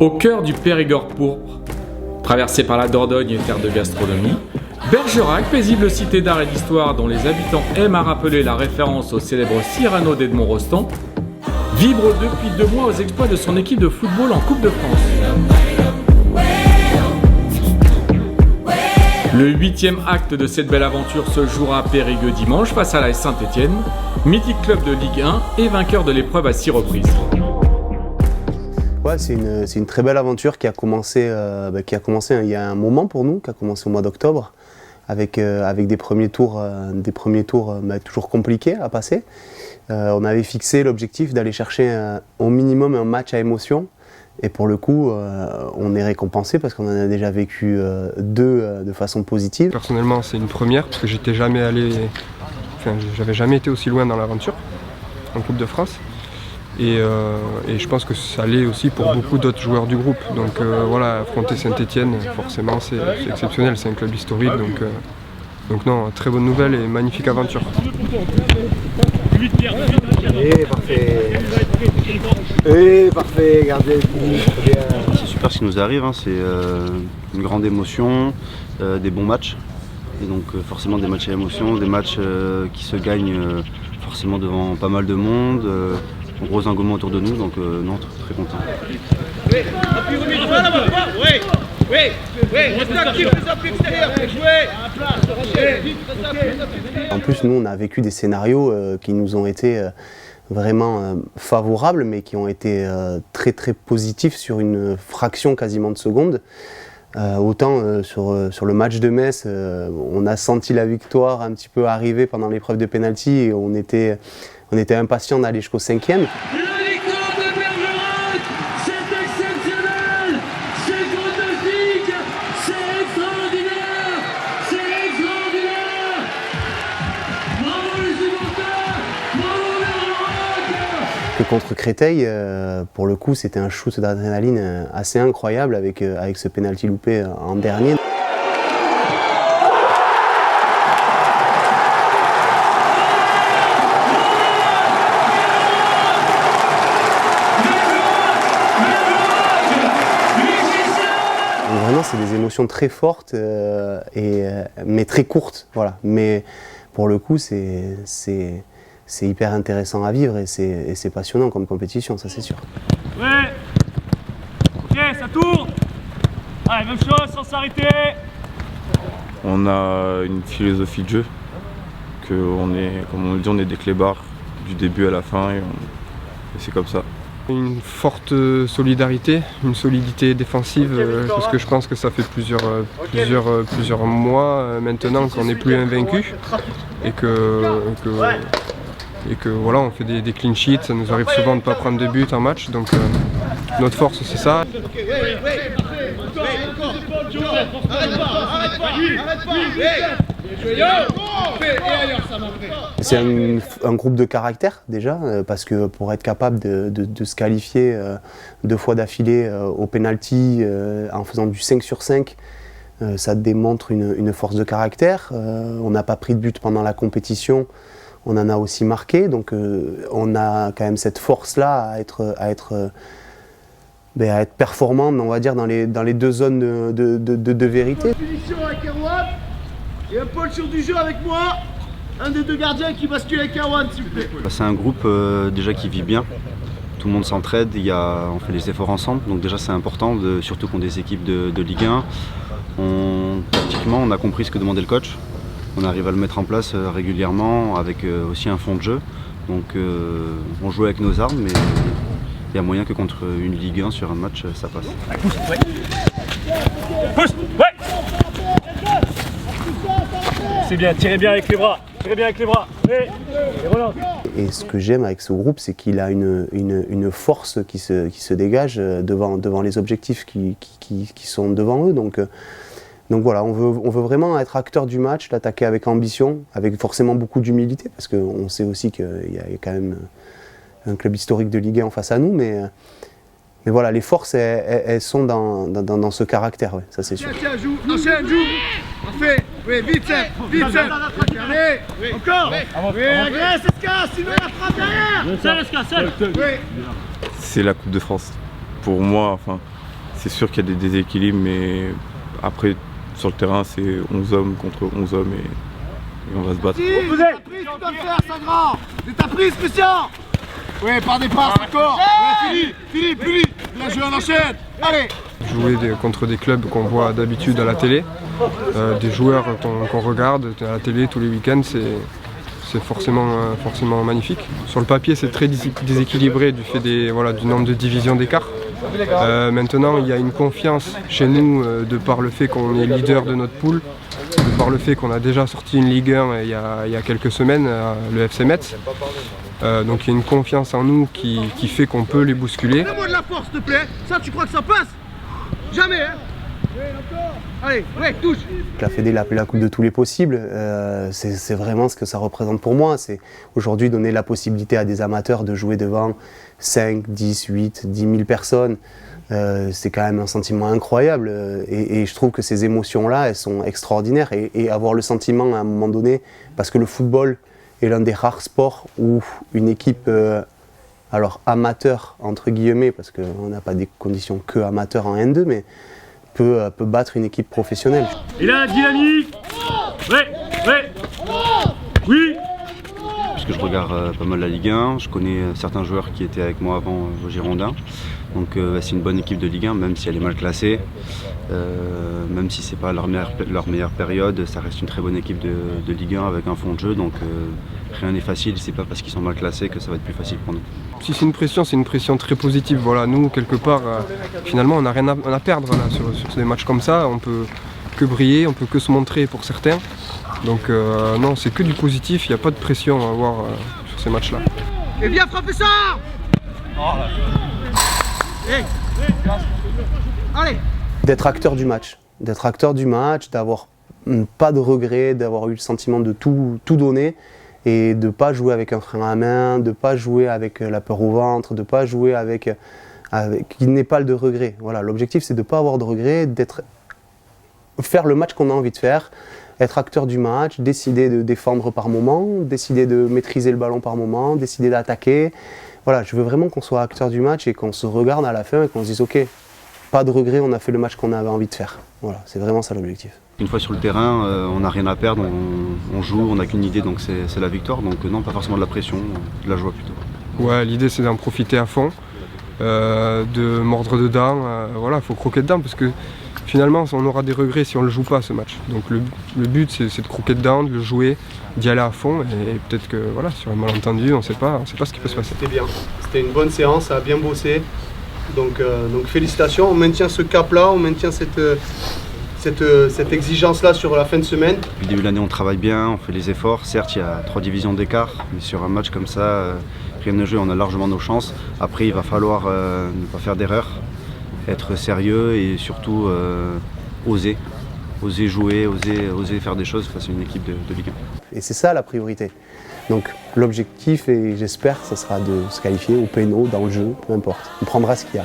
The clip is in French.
Au cœur du Périgord pourpre, traversé par la Dordogne et terre de gastronomie, Bergerac, paisible cité d'art et d'histoire dont les habitants aiment à rappeler la référence au célèbre Cyrano d'Edmond Rostand, vibre depuis 2 mois aux exploits de son équipe de football en Coupe de France. Le 8e acte de cette belle aventure se jouera à Périgueux dimanche face à l'AS Saint-Etienne, mythique club de Ligue 1 et vainqueur de l'épreuve à 6 reprises. Ouais, c'est une très belle aventure qui a commencé il y a un moment pour nous, qui a commencé au mois d'octobre, avec des premiers tours toujours compliqués à passer. On avait fixé l'objectif d'aller chercher au minimum un match à émotion. Et pour le coup, on est récompensé parce qu'on en a déjà vécu 2 de façon positive. Personnellement, c'est une première parce que j'avais jamais été aussi loin dans l'aventure en Coupe de France. Et je pense que ça l'est aussi pour beaucoup d'autres joueurs du groupe. Donc voilà, affronter Saint-Etienne, forcément, c'est exceptionnel. C'est un club historique, donc non, très bonne nouvelle et magnifique aventure. Parfait, gardez bien. C'est super ce qui nous arrive, hein. C'est une grande émotion, des bons matchs. Et donc forcément des matchs à émotion, des matchs qui se gagnent forcément devant pas mal de monde. Gros engouement autour de nous, donc non, très content. En plus, nous, on a vécu des scénarios qui nous ont été vraiment favorables, mais qui ont été très très positifs sur une fraction quasiment de seconde. Autant sur le match de Metz, on a senti la victoire un petit peu arriver pendant l'épreuve de pénalty et on était impatients d'aller jusqu'au 5e. Contre Créteil, pour le coup, c'était un shoot d'adrénaline assez incroyable avec ce penalty loupé en dernier. Vraiment, c'est des émotions très fortes, mais très courtes. Voilà. Mais pour le coup, c'est hyper intéressant à vivre et c'est passionnant comme compétition, ça c'est sûr. Ouais. Ok, ça tourne. Allez, même chose, sans s'arrêter. On a une philosophie de jeu, comme on le dit, on est des clébards du début à la fin et c'est comme ça. Une forte solidarité, une solidité défensive, parce que je pense que ça fait plusieurs mois maintenant qu'on n'est plus invaincu et que voilà, on fait des clean sheets, ça nous arrive souvent de ne pas prendre de but en match, donc notre force c'est ça. C'est un groupe de caractère déjà, parce que pour être capable de se qualifier 2 fois d'affilée au penalty en faisant du 5 sur 5, ça démontre une force de caractère. On n'a pas pris de but pendant la compétition. On en a aussi marqué, donc on a quand même cette force-là à être performant, on va dire, dans les 2 zones de vérité. Finition avec Erwan, et un Paul sur du jeu avec moi, un des 2 gardiens qui bascule avec Erwan, s'il vous plaît. C'est un groupe déjà qui vit bien, tout le monde s'entraide, on fait des efforts ensemble, donc déjà c'est important, surtout contre des équipes de Ligue 1. Tactiquement, on a compris ce que demandait le coach. On arrive à le mettre en place régulièrement avec aussi un fond de jeu. Donc on joue avec nos armes, mais il y a moyen que contre une Ligue 1 sur un match, ça passe. Pousse, ouais. Pousse, ouais. C'est bien, tirez bien avec les bras. Tirez bien avec les bras. Et relance. Et ce que j'aime avec ce groupe, c'est qu'il a une force qui se dégage devant les objectifs qui sont devant eux. Donc voilà, on veut vraiment être acteur du match, l'attaquer avec ambition, avec forcément beaucoup d'humilité, parce qu'on sait aussi qu'il y a quand même un club historique de Ligue 1 en face à nous, mais voilà, les forces, elles sont dans ce caractère, ouais, ça c'est sûr. Tiens, joue, enchaîne, joue. Parfait, oui, vite, allez, encore. Oui, agresse, Esca, sinon il attrape derrière. Seul, Esca, seul. C'est la Coupe de France. Pour moi, enfin, C'est sûr qu'il y a des déséquilibres, mais après, sur le terrain, c'est 11 hommes contre 11 hommes et on va se battre. Vous êtes pris, tu dois le faire, ça grand. C'est ta prise, Christian. Oui, par des passes encore. Ouais, Philippe, bien joué, on enchaîne. Allez. Jouer contre des clubs qu'on voit d'habitude à la télé, des joueurs qu'on regarde à la télé tous les week-ends, c'est forcément magnifique. Sur le papier, c'est très déséquilibré du fait du nombre de divisions d'écart. Maintenant, il y a une confiance chez nous de par le fait qu'on est leader de notre poule, de par le fait qu'on a déjà sorti une Ligue 1 il y a quelques semaines, le FC Metz. Donc il y a une confiance en nous qui fait qu'on peut les bousculer. Donne-moi de la force, s'il te plaît. Ça, tu crois que ça passe? Jamais, hein. Allez, ouais, touche. La Fédé l'a appelé la coupe de tous les possibles, c'est vraiment ce que ça représente pour moi. C'est aujourd'hui donner la possibilité à des amateurs de jouer devant 5, 10, 8, 10 000 personnes. C'est quand même un sentiment incroyable et je trouve que ces émotions-là, elles sont extraordinaires et avoir le sentiment à un moment donné, parce que le football est l'un des rares sports où une équipe alors amateur entre guillemets, parce qu'on n'a pas des conditions que amateur en N2, mais peut battre une équipe professionnelle. Et là, dynamique. Ouais. Oui. Puisque je regarde pas mal la Ligue 1, je connais certains joueurs qui étaient avec moi avant au Girondins. Donc c'est une bonne équipe de Ligue 1, même si elle est mal classée, même si c'est pas leur meilleure période, ça reste une très bonne équipe de Ligue 1 avec un fond de jeu, donc rien n'est facile, c'est pas parce qu'ils sont mal classés que ça va être plus facile pour nous. Si c'est une pression très positive. Voilà, nous, quelque part, finalement, on n'a rien à perdre là, sur des matchs comme ça, on peut que briller, on peut que se montrer pour certains. Donc non, c'est que du positif, il n'y a pas de pression à avoir sur ces matchs-là. Et bien frappez ça. Allez. D'être acteur du match, d'avoir pas de regrets, d'avoir eu le sentiment de tout donner et de ne pas jouer avec un frein à main, de ne pas jouer avec la peur au ventre, de ne pas jouer avec qu'il n'ait pas de regrets. Voilà, l'objectif c'est de ne pas avoir de regrets, faire le match qu'on a envie de faire, être acteur du match, décider de défendre par moment, décider de maîtriser le ballon par moment, décider d'attaquer. Voilà, je veux vraiment qu'on soit acteur du match et qu'on se regarde à la fin et qu'on se dise ok, pas de regret, on a fait le match qu'on avait envie de faire. Voilà, c'est vraiment ça l'objectif. Une fois sur le terrain, on n'a rien à perdre, on joue, on n'a qu'une idée, donc c'est la victoire. Donc non, pas forcément de la pression, de la joie plutôt. Ouais, l'idée c'est d'en profiter à fond, de mordre dedans. Voilà, faut croquer dedans parce que finalement on aura des regrets si on ne le joue pas ce match. Donc le but c'est de croquer dedans, de le jouer, d'y aller à fond et peut-être que voilà, sur un malentendu, on ne sait pas ce qui peut se passer. C'était bien, c'était une bonne séance, ça a bien bossé. Donc félicitations, on maintient ce cap-là, on maintient cette exigence-là sur la fin de semaine. Depuis le début de l'année, on travaille bien, on fait les efforts. Certes, il y a 3 divisions d'écart, mais sur un match comme ça, rien ne joue, on a largement nos chances. Après, il va falloir ne pas faire d'erreur, être sérieux et surtout oser jouer, oser faire des choses face à une équipe de Ligue 1. Et c'est ça la priorité. Donc l'objectif, et j'espère, ce sera de se qualifier au péno, dans le jeu, peu importe. On prendra ce qu'il y a.